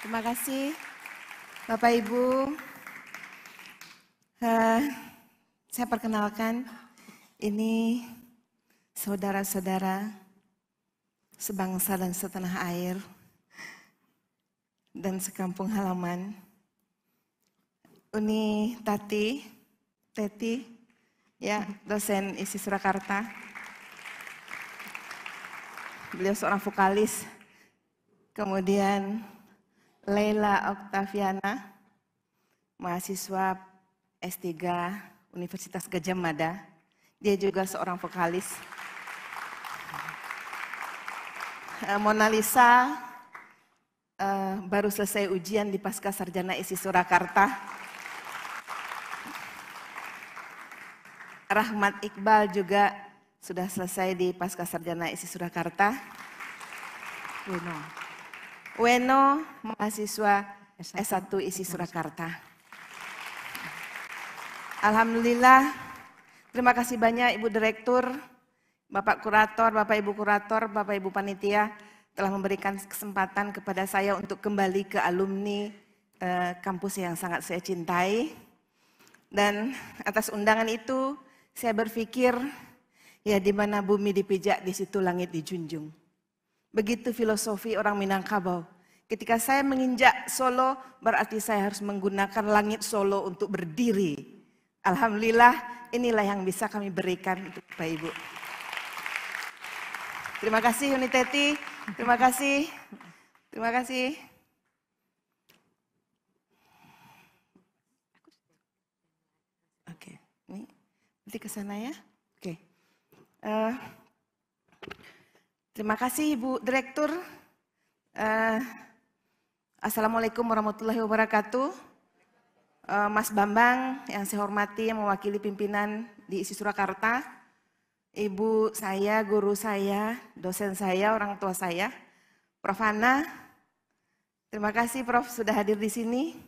Terima kasih Bapak Ibu. Saya perkenalkan, ini saudara-saudara sebangsa dan setanah air dan sekampung halaman. Uni Teti, ya, dosen ISI Surakarta. Beliau seorang vokalis. Kemudian Leila Oktaviana, mahasiswa S3 Universitas Gadjah Mada. Dia juga seorang vokalis. Mona Lisa baru selesai ujian di Pasca Sarjana ISI Surakarta. Rahmat Iqbal juga sudah selesai di Pasca Sarjana ISI Surakarta. Weno, mahasiswa S1 ISI Surakarta. Alhamdulillah, terima kasih banyak Ibu Direktur, Bapak Kurator, Bapak Ibu Kurator, Bapak Ibu Panitia telah memberikan kesempatan kepada saya untuk kembali ke alumni kampus yang sangat saya cintai. Dan atas undangan itu saya berpikir, ya di mana bumi dipijak, di situ langit dijunjung. Begitu filosofi orang Minangkabau. Ketika saya menginjak Solo, berarti saya harus menggunakan langit Solo untuk berdiri. Alhamdulillah, inilah yang bisa kami berikan untuk Bapak Ibu. Terima kasih Uni Teti, terima kasih. Terima kasih. Oke, ini nanti ke sana ya. Oke. Terima kasih Ibu Direktur. Assalamualaikum warahmatullahi wabarakatuh. Mas Bambang yang saya hormati yang mewakili pimpinan di ISI Surakarta. Ibu saya, guru saya, dosen saya, orang tua saya. Prof. Hana. Terima kasih Prof sudah hadir di sini.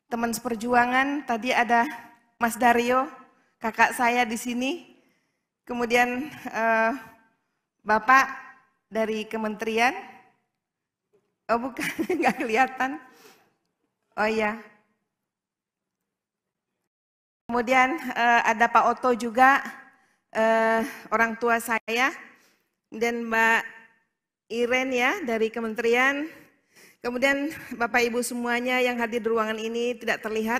Teman seperjuangan, tadi ada Mas Daryo, kakak saya di sini. Kemudian Bapak dari kementerian, oh bukan, nggak kelihatan. Oh iya. Kemudian ada Pak Oto juga, orang tua saya. Dan Mbak Iren ya dari kementerian. Kemudian Bapak Ibu semuanya yang hadir di ruangan ini tidak terlihat.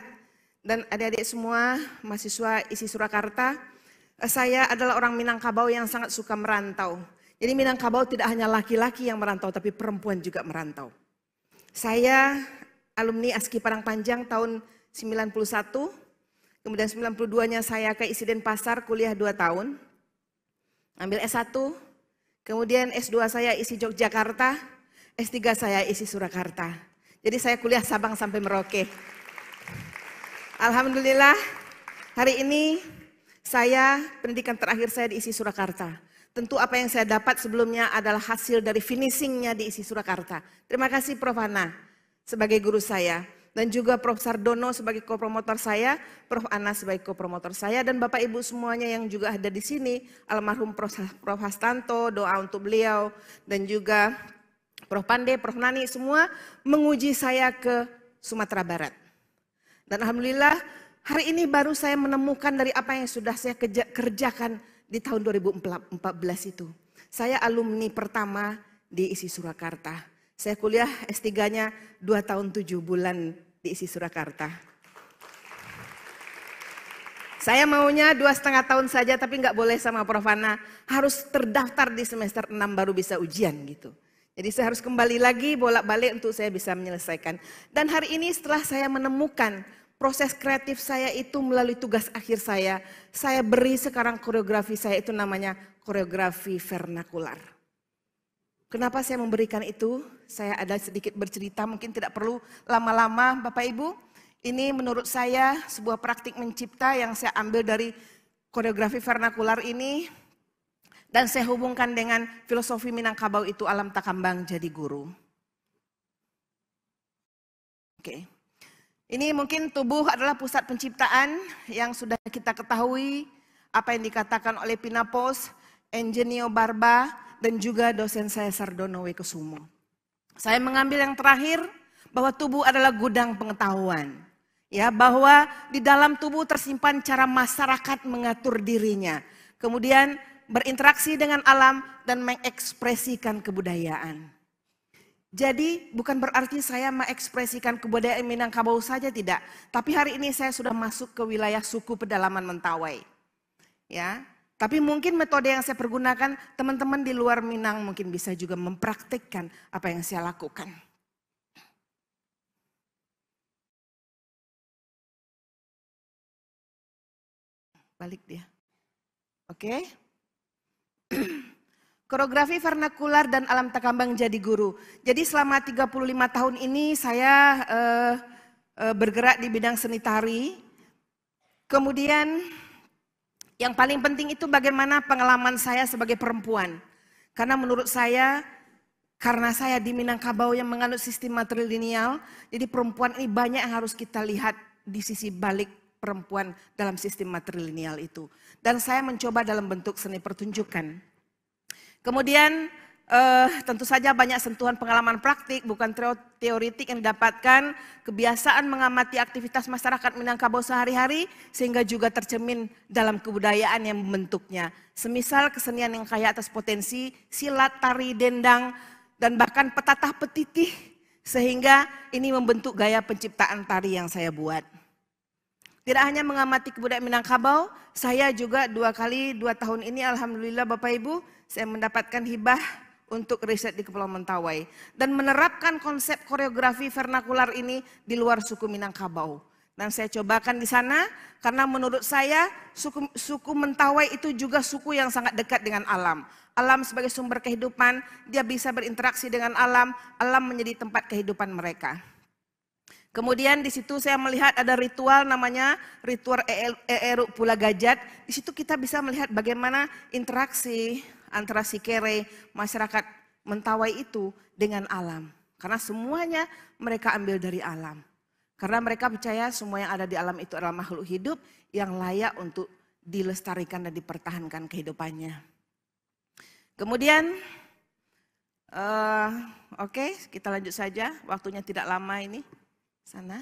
Dan adik-adik semua mahasiswa ISI Surakarta. Saya adalah orang Minangkabau yang sangat suka merantau. Jadi Minangkabau tidak hanya laki-laki yang merantau, tapi perempuan juga merantau. Saya alumni ASKI Parangpanjang tahun 91, kemudian 92-nya saya ke ISI Denpasar kuliah 2 tahun, ambil S1, kemudian S2 saya ISI Yogyakarta, S3 saya ISI Surakarta. Jadi saya kuliah Sabang sampai Merauke. Alhamdulillah, hari ini saya pendidikan terakhir saya di ISI Surakarta. Tentu apa yang saya dapat sebelumnya adalah hasil dari finishingnya di ISI Surakarta. Terima kasih Prof. Hana sebagai guru saya. Dan juga Prof. Sardono sebagai kopromotor saya, Prof. Ana sebagai kopromotor saya. Dan Bapak Ibu semuanya yang juga ada di sini, almarhum Prof. Hastanto, doa untuk beliau. Dan juga Prof. Pande, Prof. Nani, semua menguji saya ke Sumatera Barat. Dan Alhamdulillah hari ini baru saya menemukan dari apa yang sudah saya kerjakan di tahun 2014 itu. Saya alumni pertama di ISI Surakarta. Saya kuliah S3-nya 2 tahun 7 bulan di ISI Surakarta. Saya maunya 2,5 tahun saja tapi nggak boleh sama Prof. Hana. Harus terdaftar di semester 6 baru bisa ujian gitu. Jadi saya harus kembali lagi bolak-balik untuk saya bisa menyelesaikan. Dan hari ini setelah saya menemukan proses kreatif saya itu melalui tugas akhir saya beri sekarang koreografi saya itu namanya koreografi vernakular. Kenapa saya memberikan itu? Saya ada sedikit bercerita, mungkin tidak perlu lama-lama Bapak Ibu. Ini menurut saya sebuah praktik mencipta yang saya ambil dari koreografi vernakular ini. Dan saya hubungkan dengan filosofi Minangkabau itu alam takambang jadi guru. Oke. Ini mungkin tubuh adalah pusat penciptaan yang sudah kita ketahui apa yang dikatakan oleh Pinapos, Engenio Barba, dan juga dosen saya Sardono Wekusumo. Saya mengambil yang terakhir bahwa tubuh adalah gudang pengetahuan. Ya, bahwa di dalam tubuh tersimpan cara masyarakat mengatur dirinya. Kemudian berinteraksi dengan alam dan mengekspresikan kebudayaan. Jadi bukan berarti saya mengekspresikan kebudayaan Minangkabau saja, tidak. Tapi hari ini saya sudah masuk ke wilayah suku pedalaman Mentawai. Ya, tapi mungkin metode yang saya pergunakan, teman-teman di luar Minang mungkin bisa juga mempraktikkan apa yang saya lakukan. Balik dia. Oke. Koreografi vernakular dan alam takambang jadi guru. Jadi selama 35 tahun ini saya bergerak di bidang seni tari. Kemudian yang paling penting itu bagaimana pengalaman saya sebagai perempuan. Karena menurut saya, karena saya di Minangkabau yang menganut sistem matrilineal, jadi perempuan ini banyak yang harus kita lihat di sisi balik perempuan dalam sistem matrilineal itu. Dan saya mencoba dalam bentuk seni pertunjukan. Kemudian tentu saja banyak sentuhan pengalaman praktik, bukan teoritik yang didapatkan, kebiasaan mengamati aktivitas masyarakat Minangkabau sehari-hari, sehingga juga tercermin dalam kebudayaan yang membentuknya. Semisal kesenian yang kaya atas potensi, silat, tari, dendang, dan bahkan petatah petitih, sehingga ini membentuk gaya penciptaan tari yang saya buat. Tidak hanya mengamati kebudayaan Minangkabau, saya juga 2 tahun ini alhamdulillah Bapak Ibu, saya mendapatkan hibah untuk riset di Kepulauan Mentawai. Dan menerapkan konsep koreografi vernakular ini di luar suku Minangkabau. Dan saya cobakan di sana karena menurut saya suku Mentawai itu juga suku yang sangat dekat dengan alam. Alam sebagai sumber kehidupan, dia bisa berinteraksi dengan alam, alam menjadi tempat kehidupan mereka. Kemudian di situ saya melihat ada ritual namanya ritual Eeruk Pula Gajat. Di situ kita bisa melihat bagaimana interaksi antara si kere masyarakat Mentawai itu dengan alam. Karena semuanya mereka ambil dari alam. Karena mereka percaya semua yang ada di alam itu adalah makhluk hidup yang layak untuk dilestarikan dan dipertahankan kehidupannya. Kemudian, oke, kita lanjut saja. Waktunya tidak lama ini. Sana.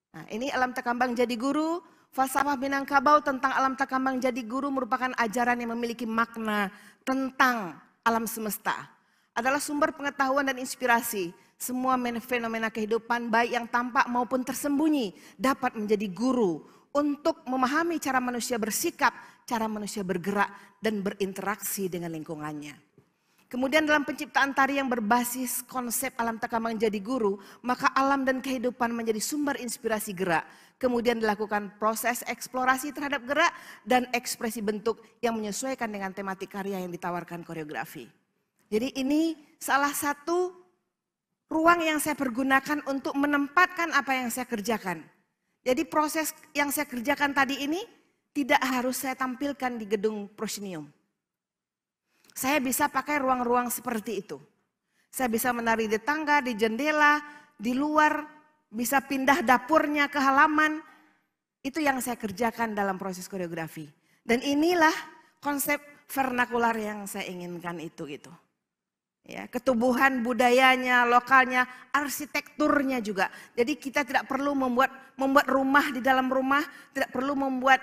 Nah, ini alam takambang jadi guru. Falsafah Minangkabau tentang alam takambang jadi guru merupakan ajaran yang memiliki makna tentang alam semesta. Adalah sumber pengetahuan dan inspirasi. Semua fenomena kehidupan baik yang tampak maupun tersembunyi dapat menjadi guru untuk memahami cara manusia bersikap, cara manusia bergerak dan berinteraksi dengan lingkungannya. Kemudian dalam penciptaan tari yang berbasis konsep alam takambang jadi guru, maka alam dan kehidupan menjadi sumber inspirasi gerak. Kemudian dilakukan proses eksplorasi terhadap gerak dan ekspresi bentuk yang menyesuaikan dengan tematik karya yang ditawarkan koreografi. Jadi ini salah satu ruang yang saya pergunakan untuk menempatkan apa yang saya kerjakan. Jadi proses yang saya kerjakan tadi ini tidak harus saya tampilkan di gedung proscenium. Saya bisa pakai ruang-ruang seperti itu. Saya bisa menari di tangga, di jendela, di luar, bisa pindah dapurnya ke halaman. Itu yang saya kerjakan dalam proses koreografi. Dan inilah konsep vernakular yang saya inginkan itu gitu. Ya, ketubuhan budayanya, lokalnya, arsitekturnya juga. Jadi kita tidak perlu membuat rumah di dalam rumah, tidak perlu membuat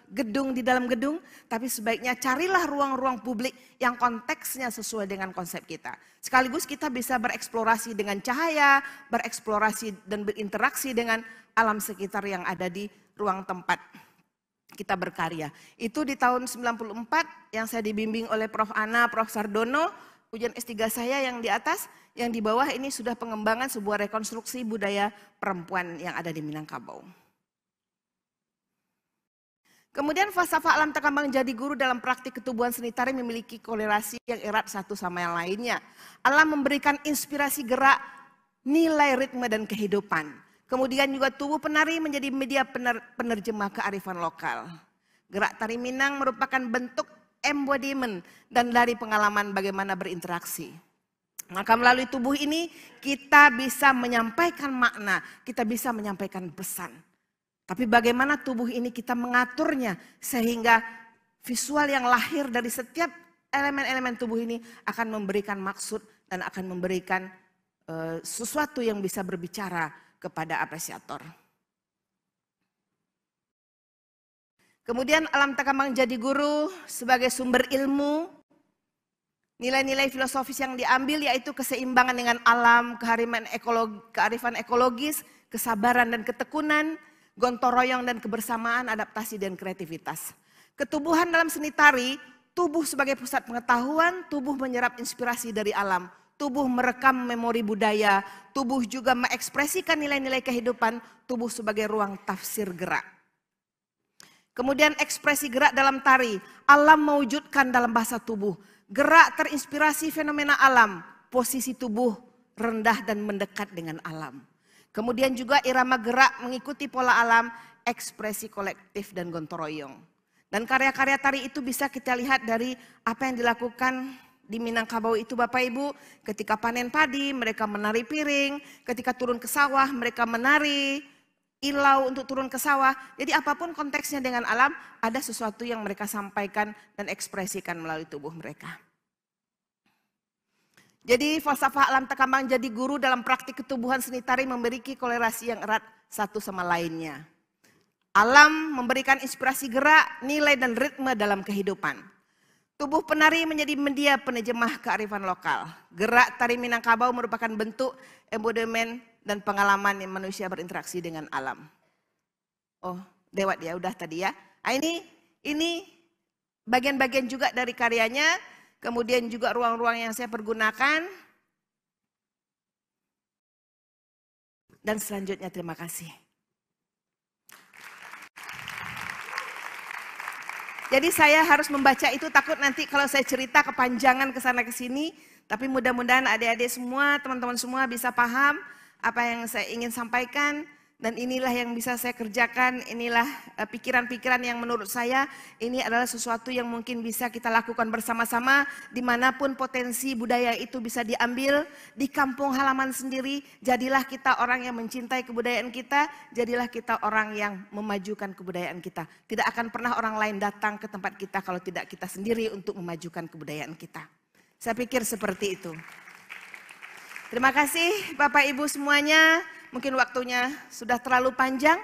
gedung di dalam gedung, tapi sebaiknya carilah ruang-ruang publik yang konteksnya sesuai dengan konsep kita. Sekaligus kita bisa bereksplorasi dengan cahaya, bereksplorasi dan berinteraksi dengan alam sekitar yang ada di ruang tempat kita berkarya. Itu di tahun 94 yang saya dibimbing oleh Prof. Ana, Prof. Sardono, ujian S3 saya yang di atas, yang di bawah ini sudah pengembangan sebuah rekonstruksi budaya perempuan yang ada di Minangkabau. Kemudian falsafah alam takambang jadi guru dalam praktik ketubuhan seni tari memiliki korelasi yang erat satu sama yang lainnya. Alam memberikan inspirasi gerak, nilai ritme dan kehidupan. Kemudian juga tubuh penari menjadi media penerjemah kearifan lokal. Gerak tari Minang merupakan bentuk embodiment dan dari pengalaman bagaimana berinteraksi. Maka melalui tubuh ini kita bisa menyampaikan makna, kita bisa menyampaikan pesan. Tapi bagaimana tubuh ini kita mengaturnya sehingga visual yang lahir dari setiap elemen-elemen tubuh ini akan memberikan maksud dan akan memberikan sesuatu yang bisa berbicara kepada apresiator. Kemudian alam takabang jadi guru sebagai sumber ilmu. Nilai-nilai filosofis yang diambil yaitu keseimbangan dengan alam, kearifan ekologis, kesabaran dan ketekunan, gotong royong dan kebersamaan, adaptasi dan kreativitas. Ketubuhan dalam seni tari, tubuh sebagai pusat pengetahuan, tubuh menyerap inspirasi dari alam, tubuh merekam memori budaya, tubuh juga mengekspresikan nilai-nilai kehidupan, tubuh sebagai ruang tafsir gerak. Kemudian ekspresi gerak dalam tari, alam mewujudkan dalam bahasa tubuh. Gerak terinspirasi fenomena alam, posisi tubuh rendah dan mendekat dengan alam. Kemudian juga irama gerak mengikuti pola alam, ekspresi kolektif dan gotong royong. Dan karya-karya tari itu bisa kita lihat dari apa yang dilakukan di Minangkabau itu Bapak Ibu. Ketika panen padi mereka menari piring, ketika turun ke sawah mereka menari ilau untuk turun ke sawah. Jadi apapun konteksnya dengan alam, ada sesuatu yang mereka sampaikan dan ekspresikan melalui tubuh mereka. Jadi falsafah alam takabang jadi guru dalam praktik ketubuhan seni tari memiliki kolerasi yang erat satu sama lainnya. Alam memberikan inspirasi gerak, nilai dan ritme dalam kehidupan. Tubuh penari menjadi media penerjemah kearifan lokal. Gerak tari Minangkabau merupakan bentuk embodiment dan pengalaman yang manusia berinteraksi dengan alam. Oh, lewat ya, udah tadi ya. Nah, ini bagian-bagian juga dari karyanya, kemudian juga ruang-ruang yang saya pergunakan. Dan selanjutnya terima kasih. Jadi saya harus membaca itu, takut nanti kalau saya cerita kepanjangan ke sana ke sini, tapi mudah-mudahan adik-adik semua, teman-teman semua bisa paham apa yang saya ingin sampaikan, dan inilah yang bisa saya kerjakan, inilah pikiran-pikiran yang menurut saya ini adalah sesuatu yang mungkin bisa kita lakukan bersama-sama dimanapun potensi budaya itu bisa diambil, di kampung halaman sendiri. Jadilah kita orang yang mencintai kebudayaan kita, jadilah kita orang yang memajukan kebudayaan kita. Tidak akan pernah orang lain datang ke tempat kita kalau tidak kita sendiri untuk memajukan kebudayaan kita. Saya pikir seperti itu. Terima kasih Bapak Ibu semuanya, mungkin waktunya sudah terlalu panjang.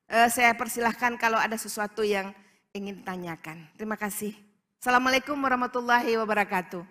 Saya persilahkan kalau ada sesuatu yang ingin ditanyakan. Terima kasih. Assalamualaikum warahmatullahi wabarakatuh.